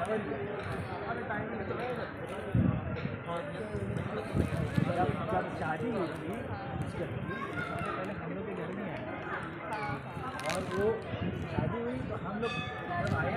जब शादी हुई थी उसके पहले हम लोग के घर में आए और वो शादी हुई तो हम लोग जब आए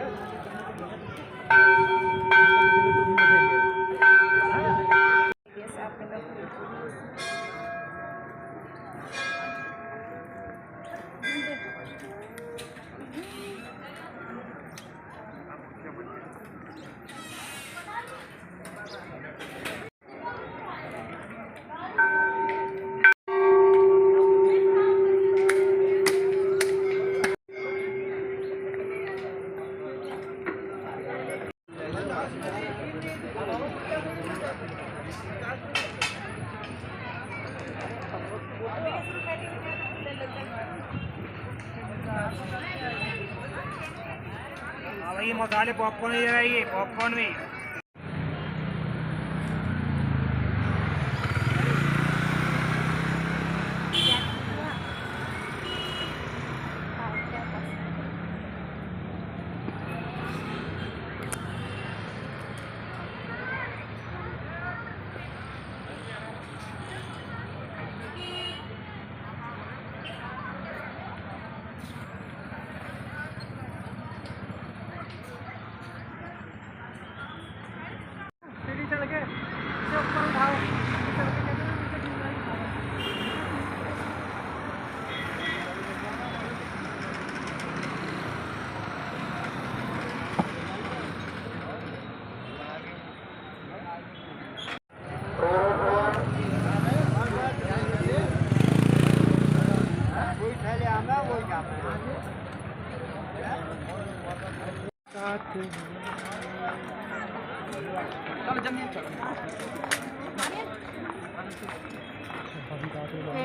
ये मसाले पॉपकॉर्न ही रहिए पॉपकॉर्न में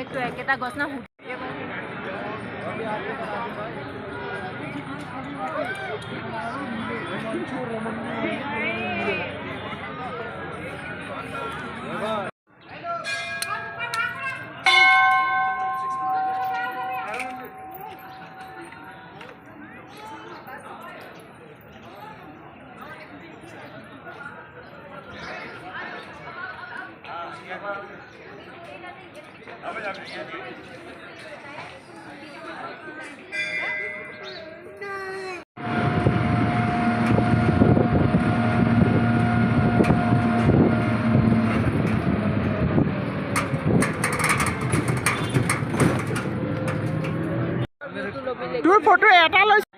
itu ya kita gosna তোৰ ফটো এটা লৈছে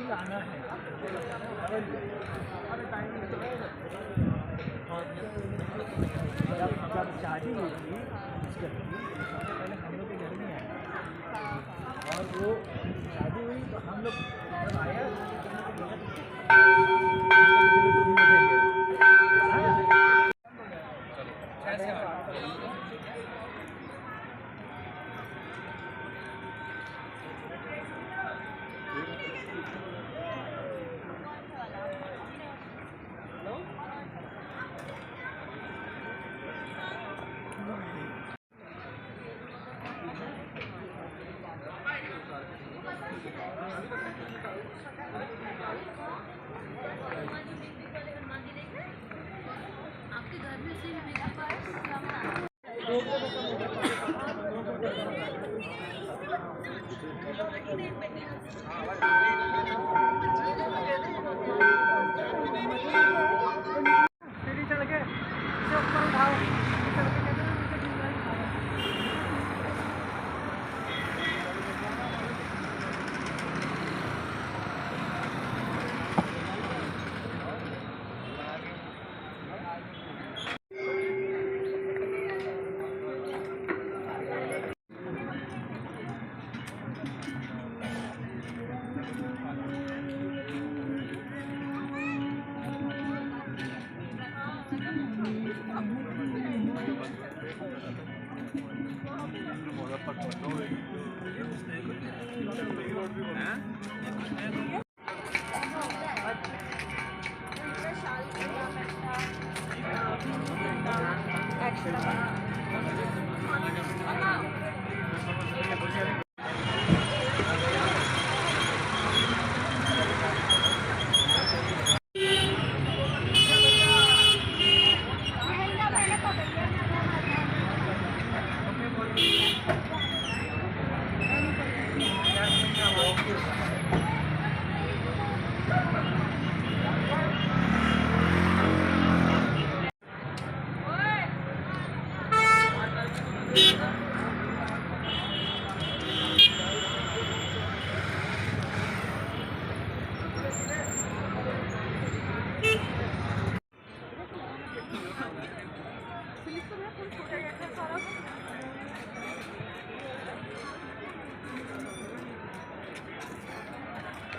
आना है जब शादी हुई थी उसके पहले हम लोग के घर में आए और वो शादी हुई तो हम लोग जब आए सीढ़ी चढ़ के इसे ऊपर उठाओ, सीढ़ी चढ़ के कहते हैं नीचे गिर जाएगी।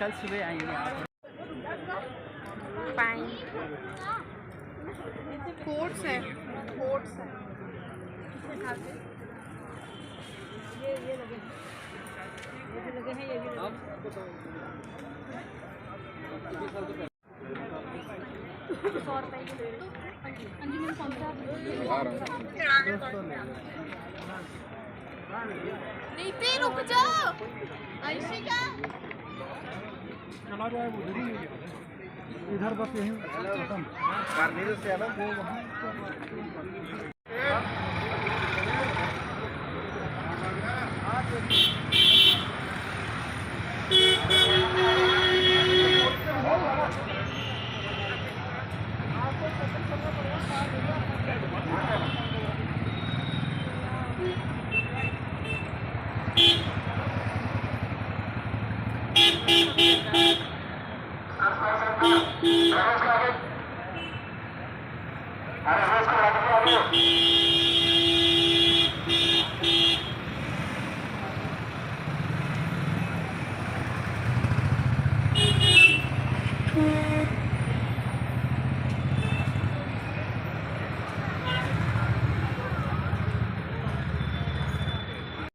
कल सुबह आएंगे आप। कोर्स है, कोर्स है। ये लगे हैं, ये भी लगे। नीति रुक जाओ, अंशिका चला जाए उधर ही इधर बस यहीं खत्म करने से अलग वो अरे